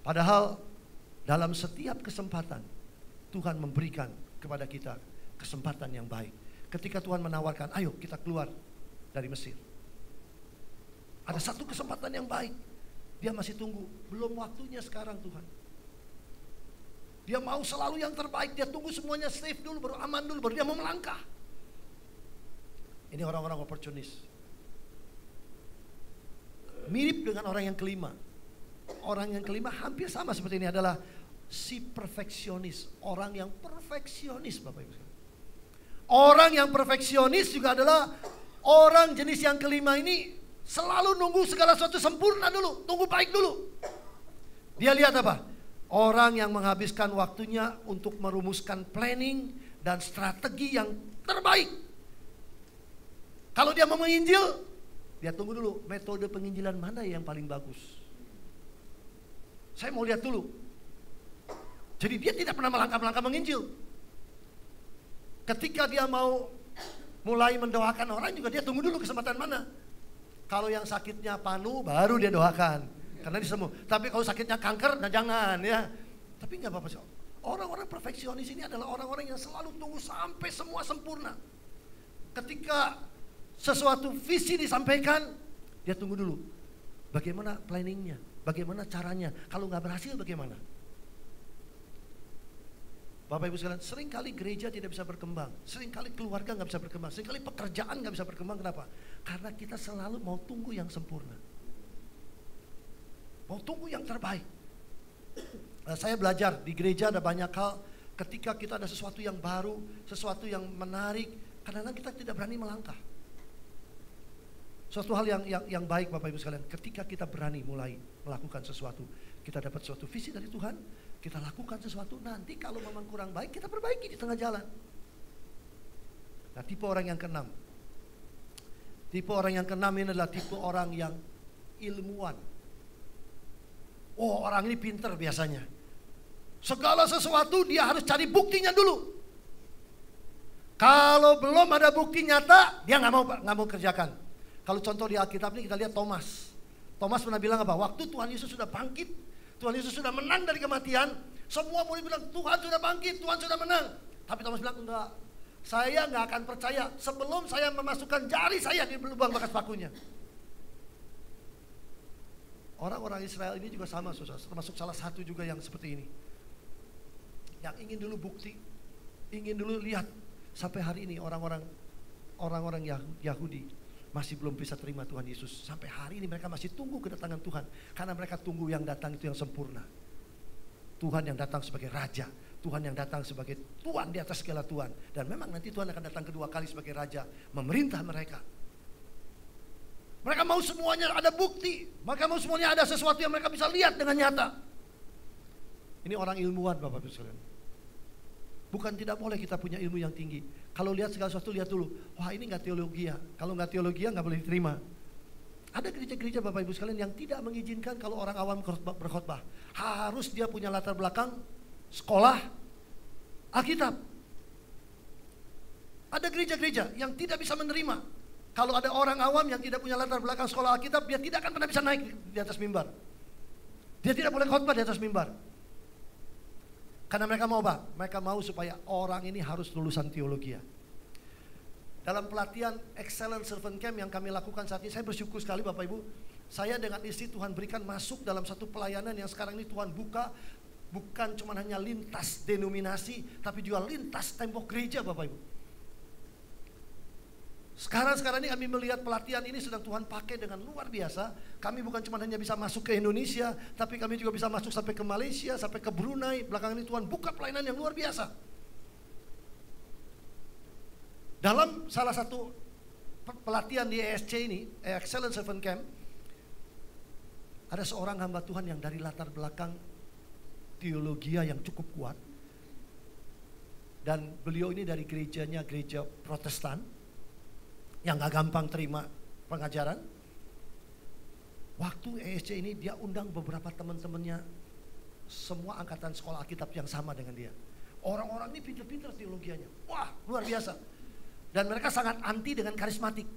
Padahal dalam setiap kesempatan Tuhan memberikan kepada kita kesempatan yang baik. Ketika Tuhan menawarkan, ayo kita keluar dari Mesir. Ada satu kesempatan yang baik. Dia masih tunggu, belum waktunya sekarang Tuhan. Dia mau selalu yang terbaik, dia tunggu semuanya safe dulu, baru aman dulu, baru dia mau melangkah. Ini orang-orang oportunis. Mirip dengan orang yang kelima. Orang yang kelima hampir sama seperti ini adalah si perfeksionis. Orang yang perfeksionis, Bapak Ibu. Orang yang perfeksionis juga adalah orang jenis yang kelima ini selalu nunggu segala sesuatu sempurna dulu, tunggu baik dulu. Dia lihat apa? Orang yang menghabiskan waktunya untuk merumuskan planning dan strategi yang terbaik. Kalau dia mau menginjil, dia tunggu dulu metode penginjilan mana yang paling bagus. Saya mau lihat dulu. Jadi dia tidak pernah melangkah-melangkah menginjil. Ketika dia mau mulai mendoakan orang juga dia tunggu dulu kesempatan mana. Kalau yang sakitnya panu baru dia doakan karena disembuh. Tapi kalau sakitnya kanker, nah jangan ya. Tapi nggak apa-apa sih. Orang-orang perfeksionis ini adalah orang-orang yang selalu tunggu sampai semua sempurna. Ketika sesuatu visi disampaikan, dia tunggu dulu. Bagaimana planningnya? Bagaimana caranya? Kalau nggak berhasil bagaimana? Bapak Ibu sekalian, seringkali gereja tidak bisa berkembang, seringkali keluarga nggak bisa berkembang, seringkali pekerjaan nggak bisa berkembang. Kenapa? Karena kita selalu mau tunggu yang sempurna, mau tunggu yang terbaik. Saya belajar di gereja ada banyak hal. Ketika kita ada sesuatu yang baru, sesuatu yang menarik, kadang-kadang kita tidak berani melangkah. Suatu hal yang baik Bapak Ibu sekalian, ketika kita berani mulai melakukan sesuatu, kita dapat suatu visi dari Tuhan, kita lakukan sesuatu, nanti kalau memang kurang baik kita perbaiki di tengah jalan. Nah, tipe orang yang keenam. Tipe orang yang keenam ini adalah tipe orang yang ilmuwan. Oh, orang ini pinter biasanya. Segala sesuatu dia harus cari buktinya dulu. Kalau belum ada bukti nyata, dia nggak mau kerjakan. Kalau contoh di Alkitab ini kita lihat Thomas. Thomas pernah bilang apa? Waktu Tuhan Yesus sudah bangkit, Tuhan Yesus sudah menang dari kematian, semua murid bilang Tuhan sudah bangkit, Tuhan sudah menang. Tapi Thomas bilang enggak, saya nggak akan percaya sebelum saya memasukkan jari saya di lubang bekas pakunya. Orang-orang Israel ini juga sama, termasuk salah satu juga yang seperti ini. Yang ingin dulu bukti, ingin dulu lihat. Sampai hari ini orang-orang Yahudi masih belum bisa terima Tuhan Yesus. Sampai hari ini mereka masih tunggu kedatangan Tuhan. Karena mereka tunggu yang datang itu yang sempurna. Tuhan yang datang sebagai Raja. Tuhan yang datang sebagai Tuhan di atas segala Tuhan. Dan memang nanti Tuhan akan datang kedua kali sebagai Raja. Memerintah mereka. Mereka mau semuanya ada bukti. Mereka mau semuanya ada sesuatu yang mereka bisa lihat dengan nyata. Ini orang ilmuwan Bapak Ibu sekalian. Bukan tidak boleh kita punya ilmu yang tinggi. Kalau lihat segala sesuatu, lihat dulu. Wah, ini nggak teologi ya. Kalau nggak teologi nggak boleh diterima. Ada gereja-gereja Bapak Ibu sekalian yang tidak mengizinkan kalau orang awam berkhotbah. Harus dia punya latar belakang sekolah Alkitab. Ada gereja-gereja yang tidak bisa menerima kalau ada orang awam yang tidak punya latar belakang sekolah Alkitab, dia tidak akan pernah bisa naik di atas mimbar. Dia tidak boleh khotbah di atas mimbar. Karena mereka mau apa? Mereka mau supaya orang ini harus lulusan teologi. Dalam pelatihan Excellent Servant Camp yang kami lakukan saat ini, saya bersyukur sekali Bapak Ibu. Saya dengan istri Tuhan berikan masuk dalam satu pelayanan yang sekarang ini Tuhan buka. Bukan cuma hanya lintas denominasi, tapi juga lintas tembok gereja Bapak Ibu. Sekarang ini kami melihat pelatihan ini sedang Tuhan pakai dengan luar biasa. Kami bukan cuma hanya bisa masuk ke Indonesia, tapi kami juga bisa masuk sampai ke Malaysia, sampai ke Brunei. Belakangan ini Tuhan buka pelayanan yang luar biasa. Dalam salah satu pelatihan di ESC ini, Excellent Servant Camp, ada seorang hamba Tuhan yang dari latar belakang teologi yang cukup kuat. Dan beliau ini dari gerejanya gereja Protestan, yang gak gampang terima pengajaran. Waktu ESC ini dia undang beberapa teman-temannya, semua angkatan sekolah Alkitab yang sama dengan dia. Orang-orang ini pintar-pintar teologianya. Wah, luar biasa. Dan mereka sangat anti dengan karismatik.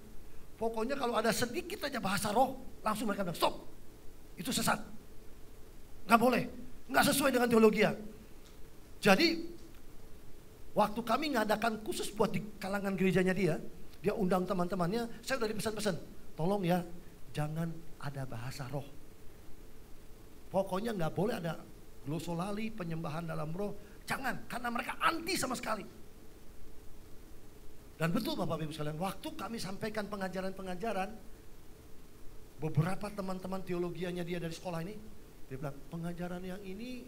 Pokoknya kalau ada sedikit aja bahasa roh, langsung mereka bilang stop. Itu sesat. Gak nggak boleh, nggak sesuai dengan teologi. Jadi waktu kami ngadakan khusus buat di kalangan gerejanya dia undang teman-temannya, saya udah dipesan-pesan, tolong ya, jangan ada bahasa roh. Pokoknya nggak boleh ada glosolali, penyembahan dalam roh, jangan, karena mereka anti sama sekali. Dan betul Bapak Ibu sekalian, waktu kami sampaikan pengajaran-pengajaran, beberapa teman-teman teologianya dia dari sekolah ini, dia bilang pengajaran yang ini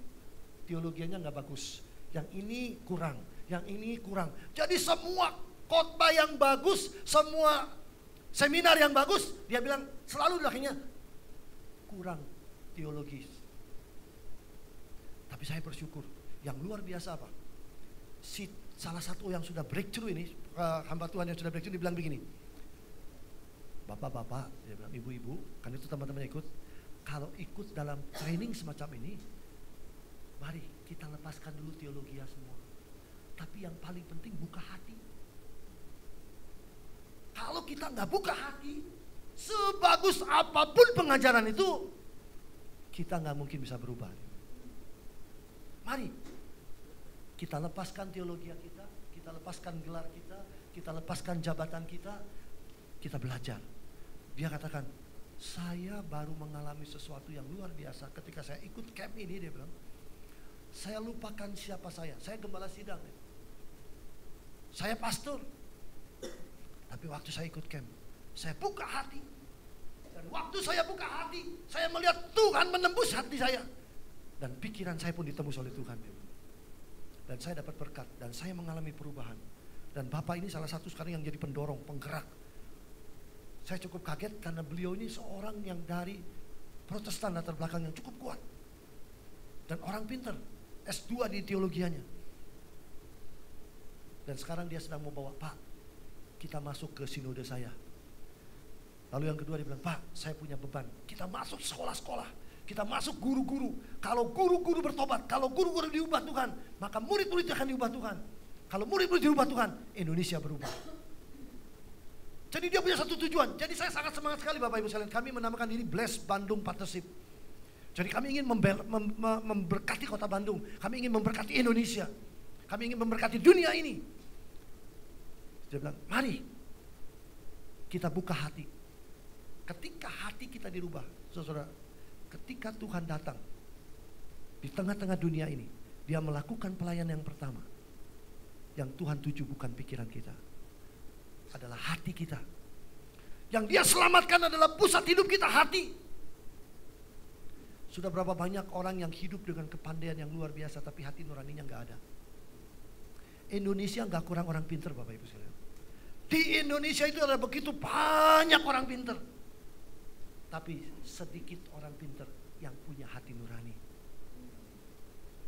teologianya nggak bagus, yang ini kurang, yang ini kurang. Jadi semua khotbah yang bagus, semua seminar yang bagus, dia bilang selalu akhirnya kurang teologis. Tapi saya bersyukur, yang luar biasa apa? Salah satu yang sudah breakthrough ini, hamba Tuhan yang sudah breakthrough, dia bilang begini, bapak-bapak, dia bilang ibu-ibu, kan itu teman-teman ikut, kalau ikut dalam training semacam ini, mari kita lepaskan dulu teologi semua. Tapi yang paling penting buka hati. Kalau kita nggak buka hati, sebagus apapun pengajaran itu, kita nggak mungkin bisa berubah. Mari kita lepaskan teologi kita lepaskan gelar kita lepaskan jabatan kita belajar. Dia katakan, saya baru mengalami sesuatu yang luar biasa ketika saya ikut camp ini. Dia bilang, saya lupakan siapa saya gembala sidang, saya pastor. Tapi waktu saya ikut camp, saya buka hati. Dan waktu saya buka hati, saya melihat Tuhan menembus hati saya. Dan pikiran saya pun ditembus oleh Tuhan. Dan saya dapat berkat, dan saya mengalami perubahan. Dan Bapak ini salah satu sekarang yang jadi pendorong, penggerak. Saya cukup kaget karena beliau ini seorang yang dari Protestan latar belakang yang cukup kuat. Dan orang pintar, S2 di teologianya. Dan sekarang dia sedang mau bawa, Pak, kita masuk ke sinode saya. Lalu yang kedua dia bilang, Pak, saya punya beban, kita masuk sekolah-sekolah. Kita masuk guru-guru. Kalau guru-guru bertobat, kalau guru-guru diubah Tuhan, maka murid-murid akan diubah Tuhan. Kalau murid-murid diubah Tuhan, Indonesia berubah. Jadi dia punya satu tujuan. Jadi saya sangat semangat sekali Bapak Ibu sekalian. Kami menamakan diri Bless Bandung Partnership. Jadi kami ingin memberkati kota Bandung. Kami ingin memberkati Indonesia. Kami ingin memberkati dunia ini. Dia bilang, mari kita buka hati. Ketika hati kita dirubah, saudara, ketika Tuhan datang di tengah-tengah dunia ini, dia melakukan pelayanan yang pertama. Yang Tuhan tuju bukan pikiran kita, adalah hati kita. Yang dia selamatkan adalah pusat hidup kita, hati. Sudah berapa banyak orang yang hidup dengan kepandaian yang luar biasa, tapi hati nuraninya nggak ada. Indonesia nggak kurang orang pintar Bapak Ibu sekalian. Di Indonesia itu ada begitu banyak orang pintar, tapi sedikit orang pintar yang punya hati nurani.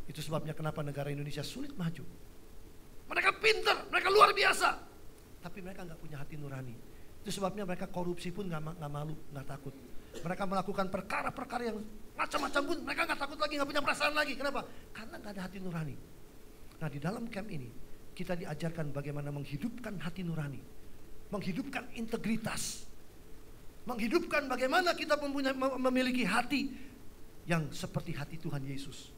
Itu sebabnya kenapa negara Indonesia sulit maju. Mereka pintar, mereka luar biasa, tapi mereka nggak punya hati nurani. Itu sebabnya mereka korupsi pun nggak malu, nggak takut. Mereka melakukan perkara-perkara yang macam-macam pun mereka nggak takut lagi, nggak punya perasaan lagi. Kenapa? Karena nggak ada hati nurani. Nah di dalam camp ini kita diajarkan bagaimana menghidupkan hati nurani, menghidupkan integritas, menghidupkan bagaimana kita memiliki hati yang seperti hati Tuhan Yesus.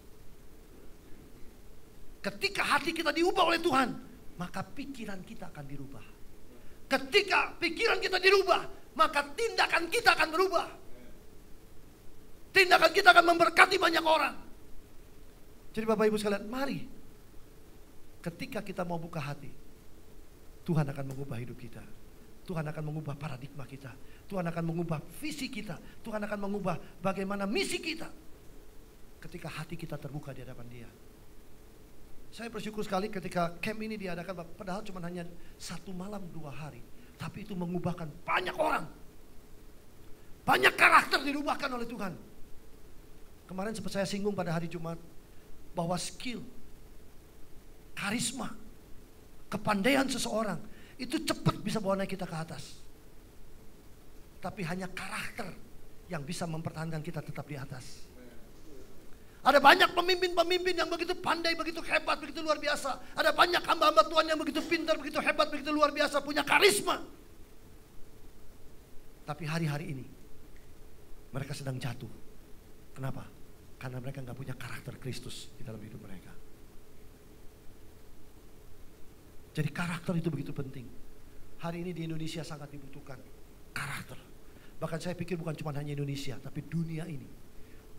Ketika hati kita diubah oleh Tuhan, maka pikiran kita akan dirubah. Ketika pikiran kita dirubah, maka tindakan kita akan berubah. Tindakan kita akan memberkati banyak orang. Jadi Bapak Ibu sekalian, mari ketika kita mau buka hati, Tuhan akan mengubah hidup kita. Tuhan akan mengubah paradigma kita. Tuhan akan mengubah visi kita. Tuhan akan mengubah bagaimana misi kita. Ketika hati kita terbuka di hadapan Dia. Saya bersyukur sekali ketika camp ini diadakan, padahal cuma hanya 1 malam 2 hari. Tapi itu mengubahkan banyak orang. Banyak karakter dirubahkan oleh Tuhan. Kemarin sempat saya singgung pada hari Jumat, bahwa skill, karisma, kepandaian seseorang itu cepat bisa bawa naik kita ke atas. Tapi hanya karakter yang bisa mempertahankan kita tetap di atas. Ada banyak pemimpin-pemimpin yang begitu pandai, begitu hebat, begitu luar biasa. Ada banyak hamba-hamba Tuhan yang begitu pintar, begitu hebat, begitu luar biasa, punya karisma. Tapi hari-hari ini mereka sedang jatuh. Kenapa? Karena mereka nggak punya karakter Kristus di dalam hidup mereka. Jadi karakter itu begitu penting. Hari ini di Indonesia sangat dibutuhkan karakter. Bahkan saya pikir bukan cuma hanya Indonesia, tapi dunia ini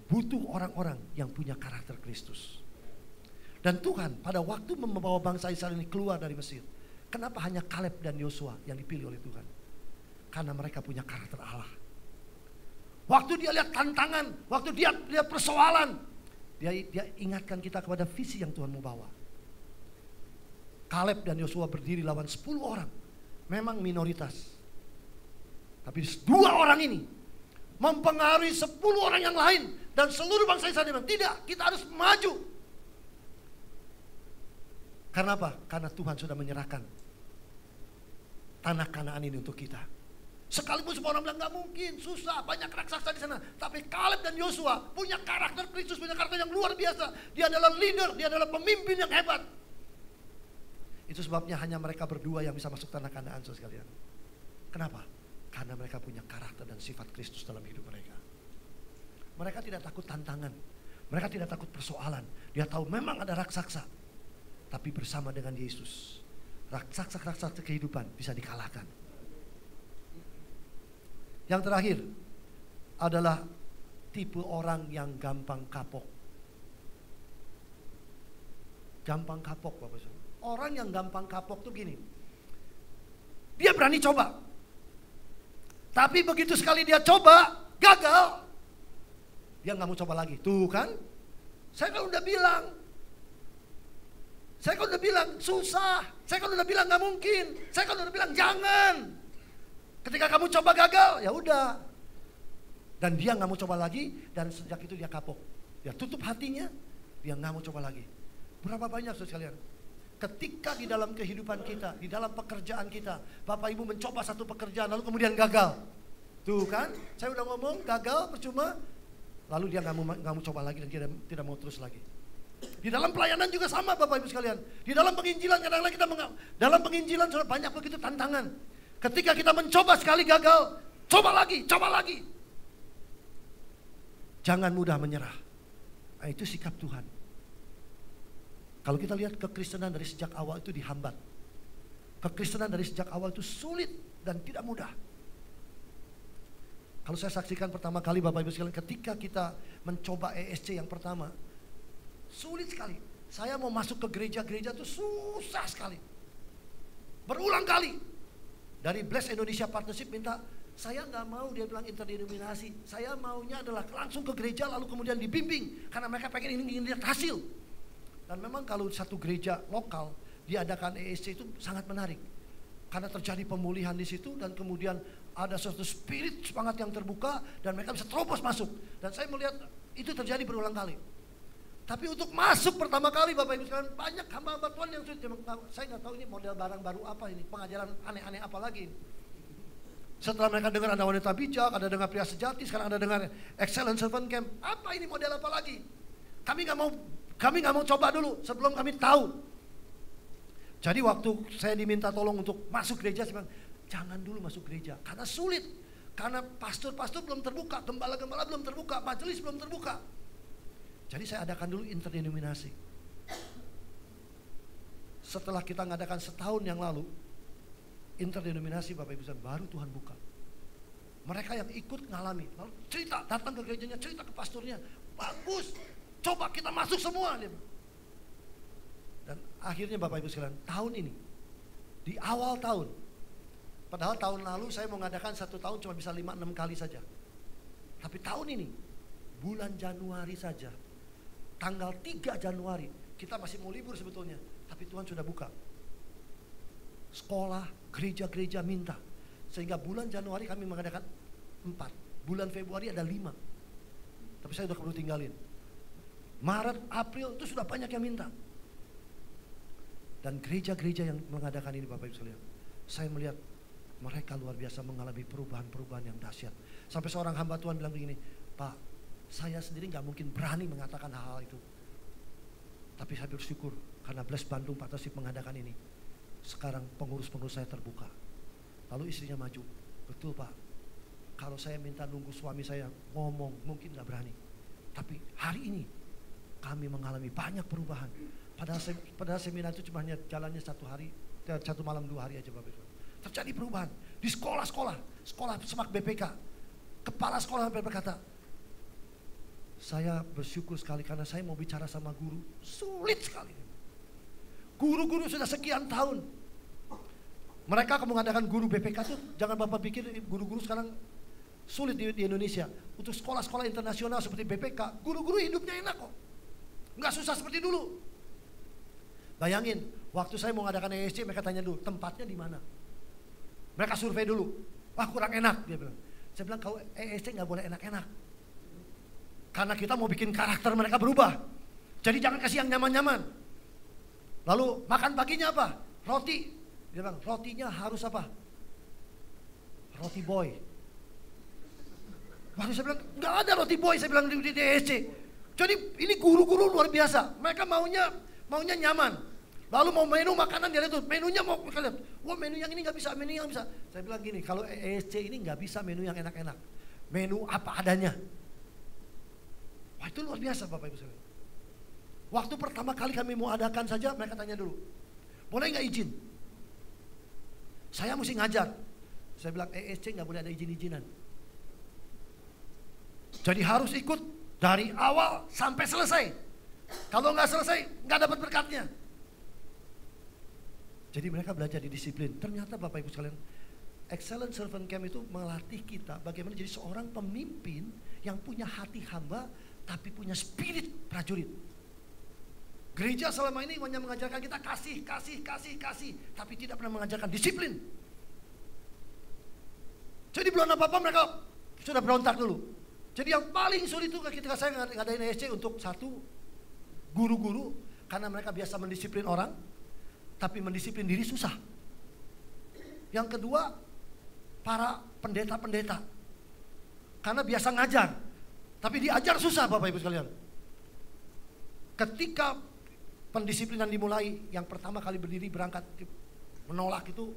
butuh orang-orang yang punya karakter Kristus. Dan Tuhan pada waktu membawa bangsa Israel ini keluar dari Mesir, kenapa hanya Kaleb dan Yosua yang dipilih oleh Tuhan? Karena mereka punya karakter Allah. Waktu dia lihat tantangan, waktu dia lihat persoalan, dia ingatkan kita kepada visi yang Tuhan mau bawa. Kaleb dan Yosua berdiri lawan 10 orang. Memang minoritas. Tapi 2 orang ini mempengaruhi 10 orang yang lain. Dan seluruh bangsa Israel bilang, tidak, kita harus maju. Karena apa? Karena Tuhan sudah menyerahkan tanah Kanaan ini untuk kita. Sekalipun semua orang bilang gak mungkin, susah, banyak raksasa di sana. Tapi Kaleb dan Yosua punya karakter Kristus, punya karakter yang luar biasa. Dia adalah leader, dia adalah pemimpin yang hebat. Itu sebabnya hanya mereka berdua yang bisa masuk tanah Kanaan, saudara sekalian. Kenapa? Karena mereka punya karakter dan sifat Kristus dalam hidup mereka. Mereka tidak takut tantangan. Mereka tidak takut persoalan. Dia tahu memang ada raksasa. Tapi bersama dengan Yesus, raksasa-raksasa kehidupan bisa dikalahkan. Yang terakhir adalah tipe orang yang gampang kapok. Gampang kapok, Bapak Saudara. Orang yang gampang kapok tuh gini. Dia berani coba. Tapi begitu sekali dia coba, gagal. Dia nggak mau coba lagi. Tuh kan? Saya kan udah bilang. Saya kan udah bilang susah. Saya kan udah bilang nggak mungkin. Saya kan udah bilang jangan. Ketika kamu coba gagal, ya udah. Dan dia nggak mau coba lagi. Dan sejak itu dia kapok. Dia tutup hatinya. Dia nggak mau coba lagi. Berapa banyak saudara sekalian? Ketika di dalam kehidupan kita, di dalam pekerjaan kita, Bapak Ibu mencoba satu pekerjaan lalu kemudian gagal. Tuh kan, saya udah ngomong gagal percuma. Lalu dia nggak mau coba lagi dan dia tidak mau terus lagi. Di dalam pelayanan juga sama Bapak Ibu sekalian. Di dalam penginjilan kadang-kadang kita dalam penginjilan sudah banyak begitu tantangan. Ketika kita mencoba sekali gagal, coba lagi, coba lagi. Jangan mudah menyerah. Nah, itu sikap Tuhan. Kalau kita lihat kekristenan dari sejak awal itu dihambat. Kekristenan dari sejak awal itu sulit dan tidak mudah. Kalau saya saksikan pertama kali Bapak Ibu sekalian, ketika kita mencoba ESC yang pertama, sulit sekali. Saya mau masuk ke gereja-gereja itu susah sekali. Berulang kali. Dari Bless Indonesia Partnership minta, saya nggak mau dia bilang interdenominasi. Saya maunya adalah langsung ke gereja lalu kemudian dibimbing. Karena mereka pengen ingin lihat hasil. Dan memang kalau satu gereja lokal diadakan ESC itu sangat menarik. Karena terjadi pemulihan di situ dan kemudian ada suatu spirit semangat yang terbuka dan mereka bisa terobos masuk. Dan saya melihat itu terjadi berulang kali. Tapi untuk masuk pertama kali Bapak Ibu sekalian banyak hamba-hamba Tuhan yang sulit. Saya nggak tahu ini model barang baru apa ini, pengajaran aneh-aneh apa lagi ini. Setelah mereka dengar ada wanita bijak, ada dengar pria sejati, sekarang ada dengar excellent servant camp. Apa ini model apa lagi? Kami nggak mau coba dulu sebelum kami tahu. Jadi waktu saya diminta tolong untuk masuk gereja, saya bilang jangan dulu masuk gereja karena sulit. Karena pastor-pastor belum terbuka, gembala-gembala belum terbuka, majelis belum terbuka. Jadi saya adakan dulu interdenominasi. Setelah kita ngadakan setahun yang lalu, interdenominasi Bapak Ibu baru Tuhan buka. Mereka yang ikut ngalami, lalu cerita, datang ke gerejanya, cerita ke pastornya, bagus, coba kita masuk semua. Dan akhirnya Bapak Ibu sekalian, tahun ini, di awal tahun, padahal tahun lalu saya mau ngadakan satu tahun cuma bisa 5-6 kali saja. Tapi tahun ini, bulan Januari saja, tanggal 3 Januari, kita masih mau libur sebetulnya, tapi Tuhan sudah buka. Sekolah, gereja-gereja minta. Sehingga bulan Januari kami mengadakan 4, bulan Februari ada 5. Tapi saya udah perlu tinggalin. Maret, April itu sudah banyak yang minta. Dan gereja-gereja yang mengadakan ini Bapak Ibu sekalian, saya melihat mereka luar biasa mengalami perubahan-perubahan yang dahsyat. Sampai seorang hamba Tuhan bilang begini, Pak, saya sendiri nggak mungkin berani mengatakan hal-hal itu. Tapi saya bersyukur karena Bless Bandung Partnership mengadakan ini. Sekarang pengurus-pengurus saya terbuka. Lalu istrinya maju. Betul Pak, kalau saya minta nunggu suami saya ngomong mungkin nggak berani. Tapi hari ini kami mengalami banyak perubahan. Padahal seminar itu cuma hanya jalannya 1 malam 2 hari aja Bapak Ibu. Terjadi perubahan di sekolah semak BPK. Kepala sekolah sampai berkata, saya bersyukur sekali karena saya mau bicara sama guru. Sulit sekali. Guru-guru sudah sekian tahun. Mereka akan mengadakan guru BPK tuh, jangan Bapak pikir guru-guru sekarang sulit di Indonesia. Untuk sekolah-sekolah internasional seperti BPK, guru-guru hidupnya enak kok. Nggak susah seperti dulu. Bayangin, waktu saya mau mengadakan ESC, mereka tanya dulu, tempatnya di mana? Mereka survei dulu. Wah kurang enak, dia bilang. Saya bilang, kalau ESC nggak boleh enak-enak. Karena kita mau bikin karakter mereka berubah. Jadi jangan kasih yang nyaman-nyaman. Lalu makan paginya apa? Roti. Dia bilang, rotinya harus apa? Roti boy. Waktu saya bilang, nggak ada roti boy, saya bilang di ESC. Jadi ini guru-guru luar biasa. Mereka maunya nyaman. Lalu mau menu makanan dia lihat tuh, menunya mau kalian. Wah menu yang ini nggak bisa, menu yang bisa. Saya bilang gini, kalau ESC ini nggak bisa menu yang enak-enak. Menu apa adanya. Wah itu luar biasa Bapak Ibu sekalian. Waktu pertama kali kami mau adakan saja, mereka tanya dulu, boleh nggak izin? Saya mesti ngajar. Saya bilang ESC nggak boleh ada izin-izinan. Jadi harus ikut dari awal sampai selesai. Kalau nggak selesai, nggak dapat berkatnya. Jadi mereka belajar di disiplin. Ternyata Bapak Ibu sekalian, Excellent Servant Camp itu melatih kita bagaimana jadi seorang pemimpin yang punya hati hamba, tapi punya spirit prajurit. Gereja selama ini hanya mengajarkan kita kasih, tapi tidak pernah mengajarkan disiplin. Jadi belum apa-apa mereka sudah berontak dulu. Jadi yang paling sulit itu ketika saya ngadain ESC untuk satu, guru-guru, karena mereka biasa mendisiplin orang, tapi mendisiplin diri susah. Yang kedua, para pendeta-pendeta, karena biasa ngajar, tapi diajar susah Bapak Ibu sekalian. Ketika pendisiplinan dimulai, yang pertama kali berdiri berangkat menolak itu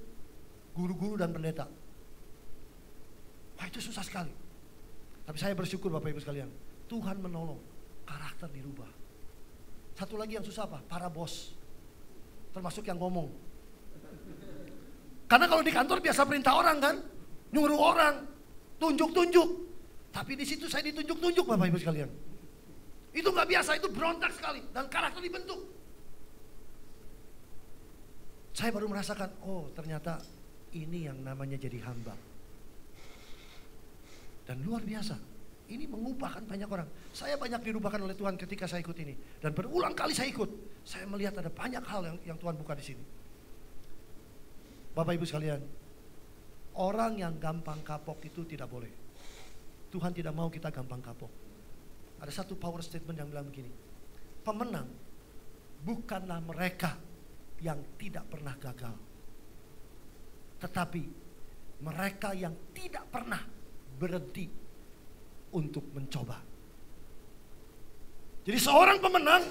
guru-guru dan pendeta. Wah itu susah sekali. Tapi saya bersyukur Bapak Ibu sekalian, Tuhan menolong, karakter dirubah. Satu lagi yang susah apa? Para bos, termasuk yang ngomong. Karena kalau di kantor biasa perintah orang kan, nyuruh orang, tunjuk-tunjuk. Tapi di situ saya ditunjuk-tunjuk Bapak Ibu sekalian. Itu nggak biasa, itu berontak sekali dan karakter dibentuk. Saya baru merasakan, oh ternyata ini yang namanya jadi hamba. Dan luar biasa, ini mengubahkan banyak orang. Saya banyak dirubahkan oleh Tuhan ketika saya ikut ini. Dan berulang kali saya ikut, saya melihat ada banyak hal yang Tuhan buka di sini. Bapak Ibu sekalian, orang yang gampang kapok itu tidak boleh. Tuhan tidak mau kita gampang kapok. Ada satu power statement yang bilang begini, pemenang bukanlah mereka yang tidak pernah gagal, tetapi mereka yang tidak pernah berhenti untuk mencoba. Jadi seorang pemenang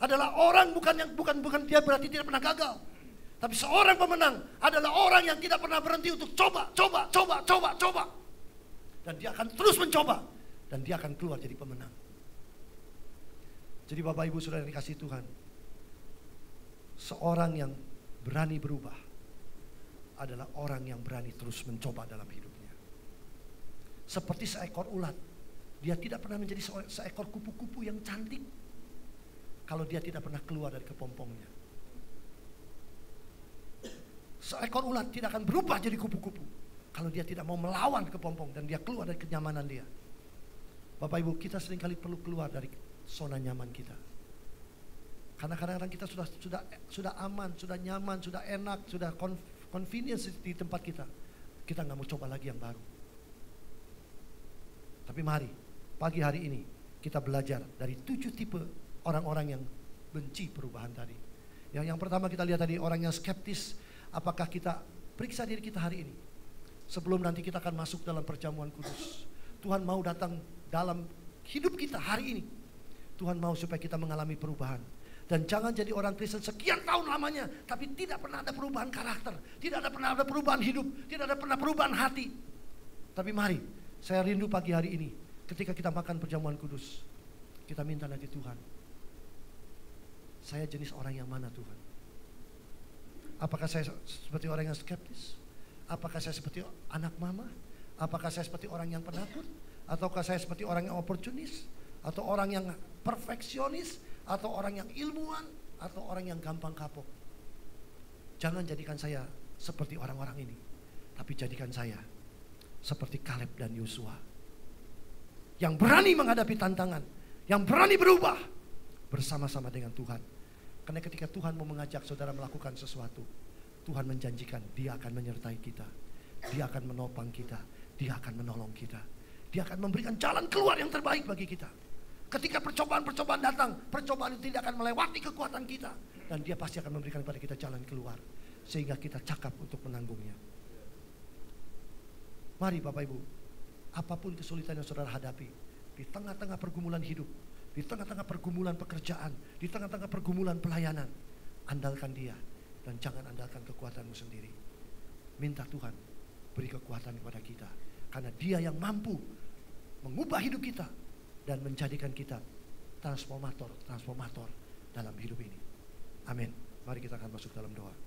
adalah orang bukan dia berarti tidak pernah gagal. Tapi seorang pemenang adalah orang yang tidak pernah berhenti untuk coba. Dan dia akan terus mencoba dan dia akan keluar jadi pemenang. Jadi Bapak Ibu Saudara yang dikasihi Tuhan, seorang yang berani berubah adalah orang yang berani terus mencoba dalam hidupnya. Seperti seekor ulat, dia tidak pernah menjadi seekor kupu-kupu yang cantik kalau dia tidak pernah keluar dari kepompongnya. Seekor ulat tidak akan berubah jadi kupu-kupu kalau dia tidak mau melawan kepompong dan dia keluar dari kenyamanan dia. Bapak Ibu, kita seringkali perlu keluar dari zona nyaman kita. Karena kadang-kadang kita sudah aman, sudah nyaman, sudah enak, sudah convenience di tempat kita. Kita nggak mau coba lagi yang baru. Tapi mari, pagi hari ini kita belajar dari 7 tipe orang-orang yang benci perubahan tadi. Yang pertama kita lihat tadi, orang yang skeptis. Apakah kita periksa diri kita hari ini? Sebelum nanti kita akan masuk dalam perjamuan kudus. Tuhan mau datang dalam hidup kita hari ini. Tuhan mau supaya kita mengalami perubahan. Dan jangan jadi orang Kristen sekian tahun lamanya, tapi tidak pernah ada perubahan karakter. Tidak pernah ada perubahan hidup. Tidak ada pernah perubahan hati. Tapi mari, saya rindu pagi hari ini, ketika kita makan perjamuan kudus, kita minta lagi, Tuhan, saya jenis orang yang mana Tuhan? Apakah saya seperti orang yang skeptis? Apakah saya seperti anak mama? Apakah saya seperti orang yang penakut? Ataukah saya seperti orang yang oportunis? Atau orang yang perfeksionis? Atau orang yang ilmuwan? Atau orang yang gampang kapok? Jangan jadikan saya seperti orang-orang ini, tapi jadikan saya seperti Kaleb dan Yosua, yang berani menghadapi tantangan, yang berani berubah bersama-sama dengan Tuhan. Karena ketika Tuhan mau mengajak saudara melakukan sesuatu, Tuhan menjanjikan Dia akan menyertai kita, Dia akan menopang kita, Dia akan menolong kita, Dia akan memberikan jalan keluar yang terbaik bagi kita. Ketika percobaan-percobaan datang, percobaan itu tidak akan melewati kekuatan kita, dan Dia pasti akan memberikan kepada kita jalan keluar, sehingga kita cakap untuk menanggungnya. Mari Bapak Ibu, apapun kesulitan yang saudara hadapi, di tengah-tengah pergumulan hidup, di tengah-tengah pergumulan pekerjaan, di tengah-tengah pergumulan pelayanan, andalkan Dia dan jangan andalkan kekuatanmu sendiri. Minta Tuhan beri kekuatan kepada kita, karena Dia yang mampu mengubah hidup kita dan menjadikan kita transformator dalam hidup ini. Amin. Mari kita akan masuk dalam doa.